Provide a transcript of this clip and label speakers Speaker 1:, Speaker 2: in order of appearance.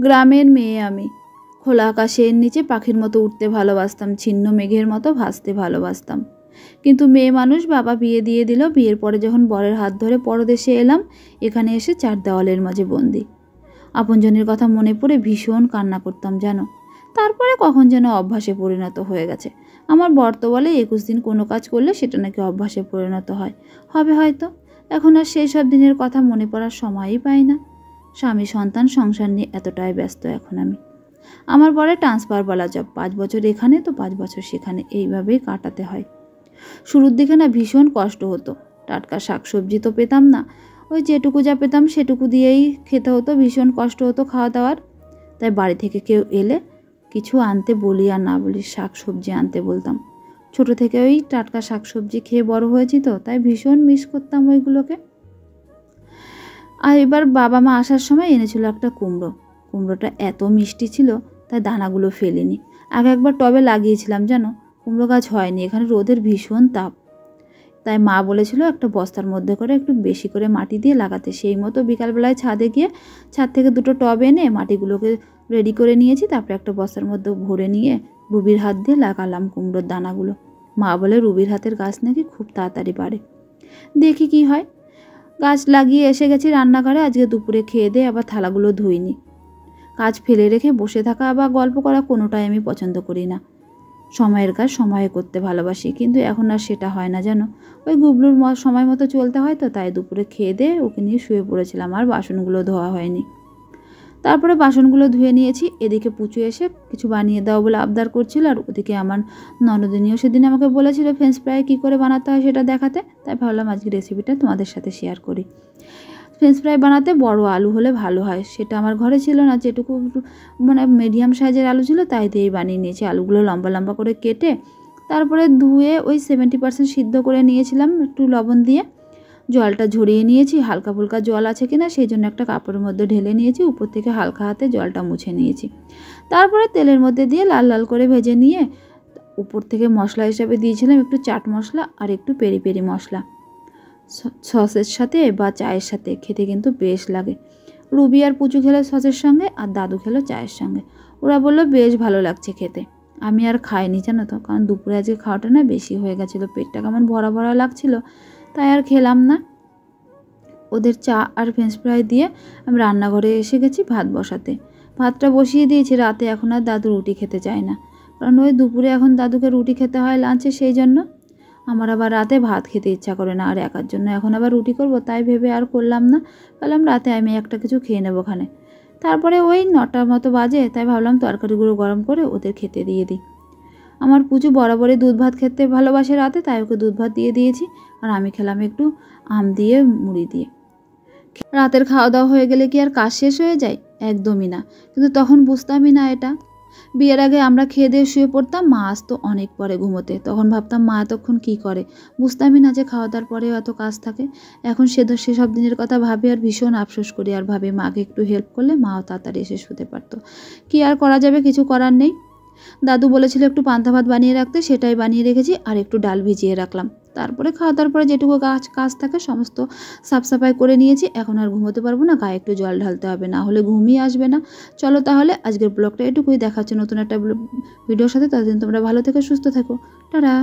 Speaker 1: গ্রামের মেয়ে আমি। খোলা আকাশের নিচে পাখির মতো উঠতে ভালোবাসতাম, ছিন্ন মেঘের মতো ভাসতে ভালোবাসতাম। কিন্তু মেয়ে মানুষ, বাবা বিয়ে দিয়ে দিল। বিয়ের পরে যখন বরের হাত ধরে পরদেশে এলাম, এখানে এসে চার দেওয়ালের মাঝে বন্দি। আপনজনের কথা মনে পড়ে ভীষণ কান্না করতাম জানো। তারপরে কখন যেন অভ্যাসে পরিণত হয়ে গেছে। আমার বর তো বলে 21 দিন কোনো কাজ করলে সেটা নাকি অভ্যাসে পরিণত হয়। হবে হয়তো। এখন আর সেই সব দিনের কথা মনে পড়ার সময়ই পাই না। স্বামী সন্তান সংসার নিয়ে এতটাই ব্যস্ত এখন আমি। আমার বরে ট্রান্সফার বলা জব, 5 বছর এখানে তো 5 বছর সেখানে, এইভাবেই কাটাতে হয়। শুরুর দিকে না ভীষণ কষ্ট হতো। টাটকা শাকসবজি তো পেতাম না, ওই যেটুকু যা পেতাম সেটুকু দিয়েই খেতে হতো। ভীষণ কষ্ট হতো খাওয়া দাওয়ার। তাই বাড়ি থেকে কেউ এলে কিছু আনতে বলি আর না বলি, শাকসবজি আনতে বলতাম। ছোট থেকে ওই টাটকা শাকসবজি খেয়ে বড় হয়েছি তো, তাই ভীষণ মিস করতাম ওইগুলোকে। আর এবার বাবা মা আসার সময় এনেছিল একটা কুমড়ো। কুমড়োটা এত মিষ্টি ছিল তাই দানাগুলো ফেলিনি। আগে একবার টবে লাগিয়েছিলাম জানো, কুমড়ো গাছ হয়নি। এখানে রোদের ভীষণ তাপ, তাই মা বলেছিল একটা বস্তার মধ্যে করে একটু বেশি করে মাটি দিয়ে লাগাতে। সেই মতো বিকালবেলায় ছাদে গিয়ে ছাদ থেকে 2টো টব এনে মাটিগুলোকে রেডি করে নিয়েছি। তারপরে একটা বস্তার মধ্যে ভরে নিয়ে রুবির হাত দিয়ে লাগালাম কুমড়োর দানাগুলো। মা বলে রুবির হাতের গাছ নাকি খুব তাড়াতাড়ি বাড়ে। দেখি কি হয়। গাছ লাগিয়ে এসে গেছি রান্নাঘরে। আজকে দুপুরে খেয়ে দিয়ে আবার থালাগুলো ধুইনি। কাজ ফেলে রেখে বসে থাকা বা গল্প করা কোনোটাই আমি পছন্দ করি না। সময়ের কাজ সময়ে করতে ভালোবাসি, কিন্তু এখন আর সেটা হয় না জানো। ওই গুবলুর সময় মতো চলতে হয় তো, তাই দুপুরে খেয়ে দিয়ে ওকে নিয়ে শুয়ে পড়েছিলাম। আর বাসনগুলো ধোয়া হয়নি। তারপরে বাসনগুলো ধুয়ে নিয়েছি। এদিকে পুচু এসে কিছু বানিয়ে দাও বলে আবদার করছিল, আর ওদিকে আমার ননদিনীও সেদিন আমাকে বলেছিল ফ্রেঞ্চ ফ্রাই কী করে বানাতে হয় সেটা দেখাতে। তাই ভাবলাম আজকে রেসিপিটা তোমাদের সাথে শেয়ার করি। ফ্রেঞ্চ ফ্রাই বানাতে বড় আলু হলে ভালো হয়, সেটা আমার ঘরে ছিল না। যেটুকু মানে মিডিয়াম সাইজের আলু ছিল তাই দিয়েই বানিয়ে নিয়েছি। আলুগুলো লম্বা লম্বা করে কেটে তারপরে ধুয়ে ওই 70% সিদ্ধ করে নিয়েছিলাম একটু লবণ দিয়ে। জলটা ঝরিয়ে নিয়েছি, হালকা ফুলকা জল আছে কিনা সেই জন্য একটা কাপড়ের মধ্যে ঢেলে নিয়েছি। উপর থেকে হালকা হাতে জলটা মুছে নিয়েছি। তারপরে তেলের মধ্যে দিয়ে লাল লাল করে ভেজে নিয়ে উপর থেকে মশলা হিসাবে দিয়েছিলাম একটু চাট মশলা আর একটু পেরি পেরি মশলা। সসের সাথে বা চায়ের সাথে খেতে কিন্তু বেশ লাগে। রুবি আর পুচু খেলো সসের সঙ্গে, আর দাদু খেলো চায়ের সঙ্গে। ওরা বললো বেশ ভালো লাগছে খেতে। আমি আর খাইনি জানো তো, কারণ দুপুরে আজকে খাওয়াটা না বেশি হয়ে গেছিলো। পেটটা কেমন ভরা ভরা লাগছিল, তাই আর খেলাম না। ওদের চা আর ফ্রেঞ্চ ফ্রাই দিয়ে আমি রান্নাঘরে এসে গেছি ভাত বসাতে। ভাতটা বসিয়ে দিয়েছি। রাতে এখন আর দাদু রুটি খেতে চায় না, কারণ ওই দুপুরে এখন দাদুকে রুটি খেতে হয় লাঞ্চে, সেই জন্য। আমার আবার রাতে ভাত খেতে ইচ্ছা করে না, আর একার জন্য এখন আবার রুটি করব, তাই ভেবে আর করলাম না। বললাম রাতে আমি একটা কিছু খেয়ে নেবো ওখানে। তারপরে ওই 9টার মতো বাজে, তাই ভাবলাম তরকারিগুলো গরম করে ওদের খেতে দিয়ে দিই। আমার পুচু বরাবরই দুধ ভাত খেতে ভালোবাসে রাতে, তাই ওকে দুধ ভাত দিয়ে দিয়েছি। আর আমি খেলাম একটু আম দিয়ে মুড়ি দিয়ে। রাতের খাওয়া দাওয়া হয়ে গেলে কি আর কাজ শেষ হয়ে যায়? একদমই না। কিন্তু তখন বুঝতামই না এটা। বিয়ের আগে আমরা খেয়ে দিয়ে শুয়ে পড়তাম, মা আসতো অনেক পরে ঘুমোতে। তখন ভাবতাম মা এতক্ষণ কী করে, বুঝতামই না যে খাওয়া দাওয়ার পরেও এত কাজ থাকে। এখন সেসব দিনের কথা ভাবি আর ভীষণ আফসোস করি, আর ভাবি মাকে একটু হেল্প করলে মাও তাড়াতাড়ি এসে শুতে পারতো। কি আর করা যাবে, কিছু করার নেই। দাদু বলেছিল একটু পান্তা ভাত বানিয়ে রাখতে, সেটাই বানিয়ে রেখেছি। আর একটু ডাল ভিজিয়ে রাখলাম। তারপরে খাওয়া দাওয়ার পরে যেটুকু কাজ থাকে সমস্ত সাফ সাফাই করে নিয়েছি। এখন আর ঘুমোতে পারবো না, গায়ে একটু জল ঢালতে হবে, না হলে ঘুমই আসবে না। চলো তাহলে আজকের ব্লগটা এটুকুই। দেখাচ্ছে নতুন একটা ভিডিওর সাথে। ততদিন তোমরা ভালো থেকো, সুস্থ থেকো। টাটা।